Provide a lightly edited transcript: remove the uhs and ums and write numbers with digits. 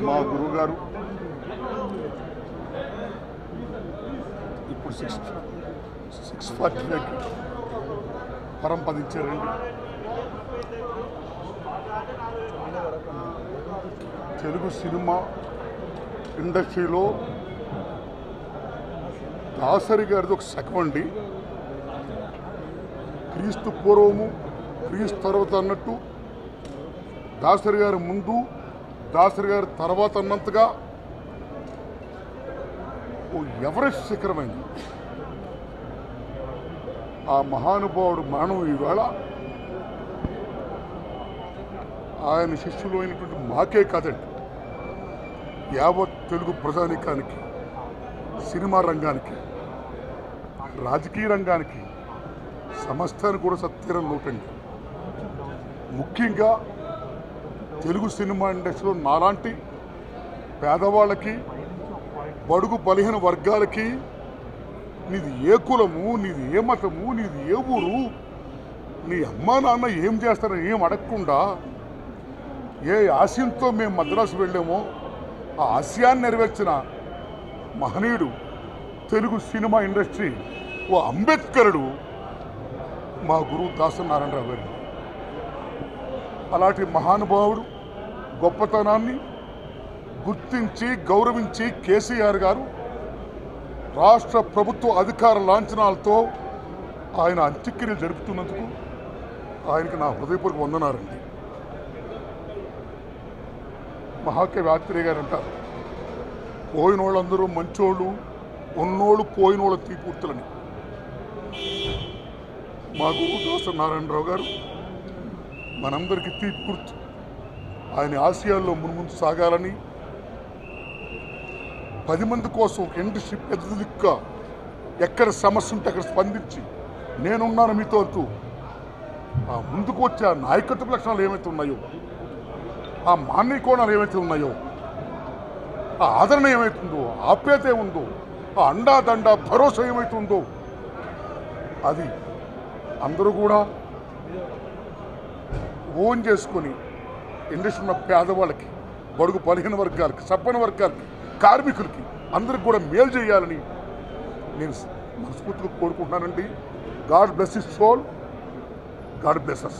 మా గురువుగారు ఇప్పుడు 645 పరంపదించారండి. తెలుగు సినిమా ఇండస్ట్రీలో దాసరి గారిది ఒక శకం అండి. క్రీస్తు పూర్వము క్రీస్తు తర్వాత అన్నట్టు దాసరి గారి ముందు దాసరి గారి తర్వాత అన్నంతగా ఓ ఎవరెస్ట్ శిఖరమైంది. ఆ మహానుభావుడు మరణం ఈవేళ ఆయన శిష్యులు అయినటువంటి మాకే కాదండి, యావత్ తెలుగు ప్రజానీకానికి, సినిమా రంగానికి, రాజకీయ రంగానికి, సమస్తానికి కూడా సత్యరం లోటండి. ముఖ్యంగా తెలుగు సినిమా ఇండస్ట్రీలో నాలాంటి పేదవాళ్ళకి, బడుగు బలహీన వర్గాలకి నీది ఏ కులము, నీది ఏ మతము, నీది ఏ ఊరు, నీ అమ్మా నాన్న ఏం చేస్తారని ఏం అడగకుండా ఏ ఆశయంతో మేము మద్రాసు వెళ్ళామో ఆ ఆశయాన్ని నెరవేర్చిన మహనీయుడు తెలుగు సినిమా ఇండస్ట్రీ ఓ అంబేద్కరుడు మా గురువు దాసరి నారాయణరావు గారు. అలాంటి మహానుభావుడు గొప్పతనాన్ని గుర్తించి గౌరవించి కేసీఆర్ గారు రాష్ట్ర ప్రభుత్వ అధికార లాంఛనాలతో ఆయన అంత్యక్రియలు జరుపుతున్నందుకు ఆయనకి నా హృదయపూర్వక వందనాలండి. మహాకవి ఆత్రేయ గారు అంటారు, పోయిన వాళ్ళందరూ మంచోళ్ళు, ఉన్నోళ్ళు పోయిన వాళ్ళ తీపూర్తులని. మా గురువు దాసరి నారాయణరావు గారు మనందరికీ తీర్పుర్తు. ఆయన ఆశయాల్లో మున్ముందు సాగాలని, 10 మంది కోసం ఇండస్ట్రీ పెద్ద దిక్కుగా ఎక్కడ సమస్య ఉంటే అక్కడ స్పందించి నేనున్నాను మీతో అంటూ ఆ ముందుకు వచ్చే ఆ నాయకత్వ లక్షణాలు ఏమైతే ఉన్నాయో, ఆ మానవీయ కోణాలు ఏమైతే ఉన్నాయో, ఆ ఆదరణ ఏమైతుందో, ఆప్యాయత ఏముందో, ఆ అండాదండ భరోసా ఏమైతే ఉందో అది అందరూ కూడా ఓన్ చేసుకొని ఇండస్ట్రీ ఉన్న పేదవాళ్ళకి, బడుగు బలహీన వర్గాలకి, సబ్బన వర్గాలకి, కార్మికులకి అందరికి కూడా మేలు చేయాలని నేను మనస్ఫూర్తిగా కోరుకుంటున్నానండి. God bless his soul, God bless us.